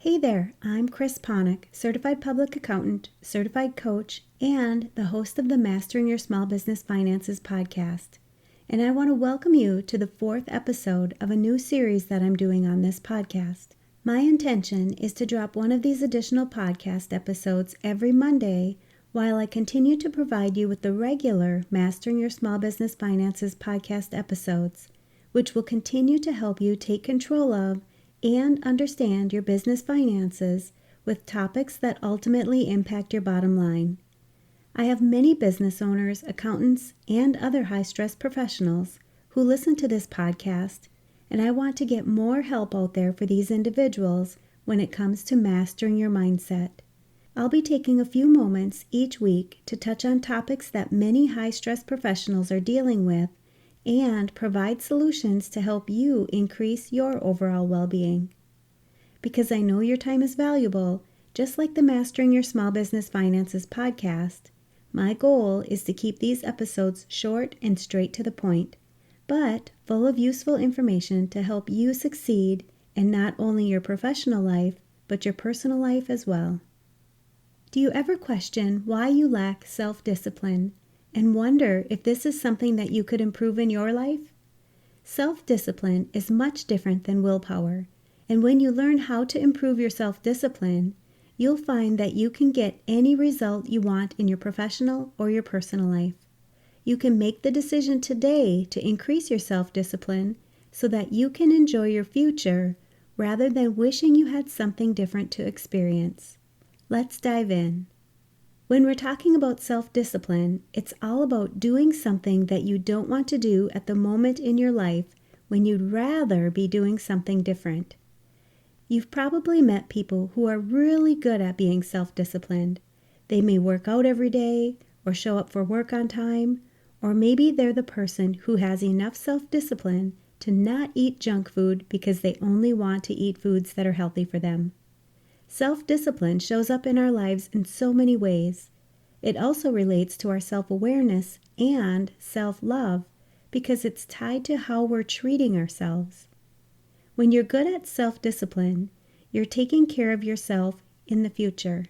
Hey there, I'm Chris Panek, Certified Public Accountant, Certified Coach, and the host of the Mastering Your Small Business Finances podcast. And I want to welcome you to the 4th episode of a new series that I'm doing on this podcast. My intention is to drop one of these additional podcast episodes every Monday while I continue to provide you with the regular Mastering Your Small Business Finances podcast episodes, which will continue to help you take control of and understand your business finances with topics that ultimately impact your bottom line. I have many business owners, accountants, and other high-stress professionals who listen to this podcast, and I want to get more help out there for these individuals when it comes to mastering your mindset. I'll be taking a few moments each week to touch on topics that many high-stress professionals are dealing with and provide solutions to help you increase your overall well-being. Because I know your time is valuable, just like the Mastering Your Small Business Finances podcast, my goal is to keep these episodes short and straight to the point, but full of useful information to help you succeed in not only your professional life, but your personal life as well. Do you ever question why you lack self-discipline and wonder if this is something that you could improve in your life? Self-discipline is much different than willpower, and when you learn how to improve your self-discipline, you'll find that you can get any result you want in your professional or your personal life. You can make the decision today to increase your self-discipline so that you can enjoy your future rather than wishing you had something different to experience. Let's dive in. When we're talking about self-discipline, it's all about doing something that you don't want to do at the moment in your life when you'd rather be doing something different. You've probably met people who are really good at being self-disciplined. They may work out every day or show up for work on time, or maybe they're the person who has enough self-discipline to not eat junk food because they only want to eat foods that are healthy for them. Self-discipline shows up in our lives in so many ways. It also relates to our self-awareness and self-love because it's tied to how we're treating ourselves. When you're good at self-discipline, you're taking care of yourself in the future.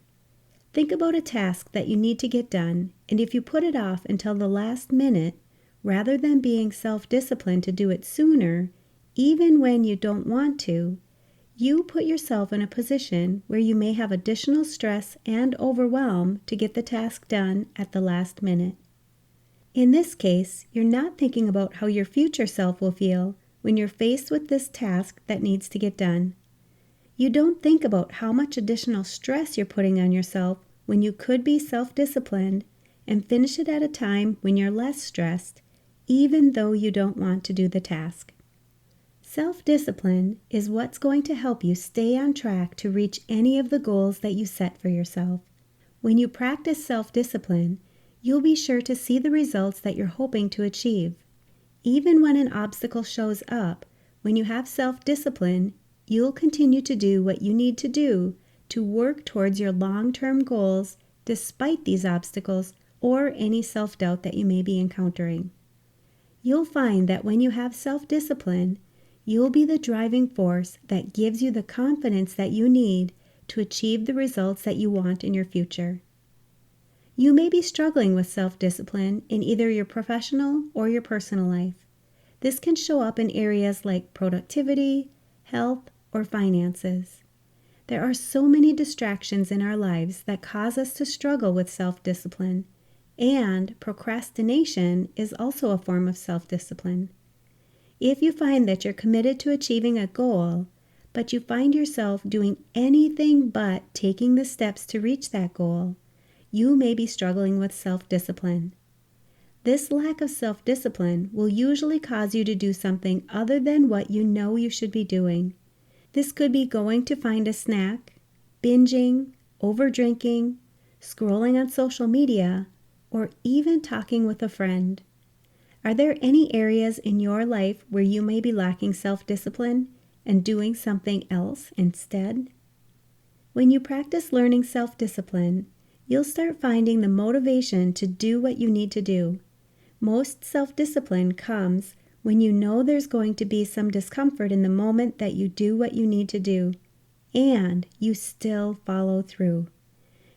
Think about a task that you need to get done, and if you put it off until the last minute, rather than being self-disciplined to do it sooner, even when you don't want to, you put yourself in a position where you may have additional stress and overwhelm to get the task done at the last minute. In this case, you're not thinking about how your future self will feel when you're faced with this task that needs to get done. You don't think about how much additional stress you're putting on yourself when you could be self-disciplined and finish it at a time when you're less stressed, even though you don't want to do the task. Self-discipline is what's going to help you stay on track to reach any of the goals that you set for yourself. When you practice self-discipline, you'll be sure to see the results that you're hoping to achieve. Even when an obstacle shows up, when you have self-discipline, you'll continue to do what you need to do to work towards your long-term goals despite these obstacles or any self-doubt that you may be encountering. You'll find that when you have self-discipline, you'll be the driving force that gives you the confidence that you need to achieve the results that you want in your future. You may be struggling with self-discipline in either your professional or your personal life. This can show up in areas like productivity, health, or finances. There are so many distractions in our lives that cause us to struggle with self-discipline, and procrastination is also a form of self-discipline. If you find that you're committed to achieving a goal, but you find yourself doing anything but taking the steps to reach that goal, you may be struggling with self-discipline. This lack of self-discipline will usually cause you to do something other than what you know you should be doing. This could be going to find a snack, binging, overdrinking, scrolling on social media, or even talking with a friend. Are there any areas in your life where you may be lacking self-discipline and doing something else instead? When you practice learning self-discipline, you'll start finding the motivation to do what you need to do. Most self-discipline comes when you know there's going to be some discomfort in the moment that you do what you need to do. and you still follow through.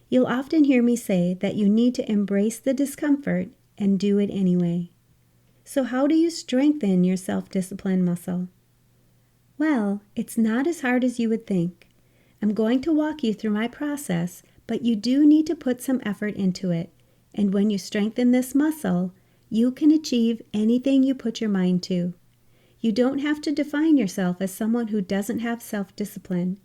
You'll often hear me say that you need to embrace the discomfort and do it anyway. So how do you strengthen your self-discipline muscle? Well, it's not as hard as you would think. I'm going to walk you through my process, but you do need to put some effort into it. And when you strengthen this muscle, you can achieve anything you put your mind to. You don't have to define yourself as someone who doesn't have self-discipline.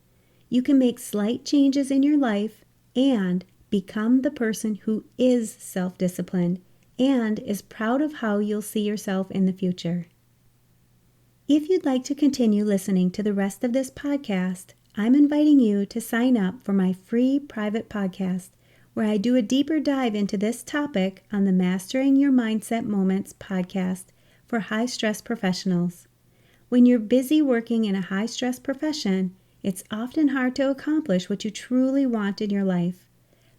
You can make slight changes in your life and become the person who is self-disciplined and is proud of how you'll see yourself in the future. If you'd like to continue listening to the rest of this podcast, I'm inviting you to sign up for my free private podcast, where I do a deeper dive into this topic on the Mastering Your Mindset Moments podcast for high-stress professionals. When you're busy working in a high-stress profession, it's often hard to accomplish what you truly want in your life.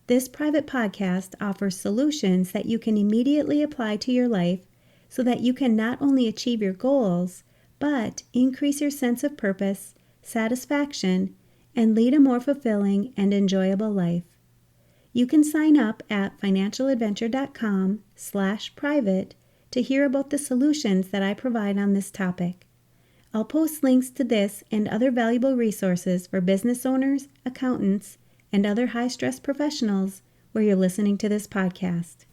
This private podcast offers solutions that you can immediately apply to your life so that you can not only achieve your goals, but increase your sense of purpose, satisfaction, and lead a more fulfilling and enjoyable life. You can sign up at financialadventure.com/private to hear about the solutions that I provide on this topic. I'll post links to this and other valuable resources for business owners, accountants, and other high-stress professionals where you're listening to this podcast.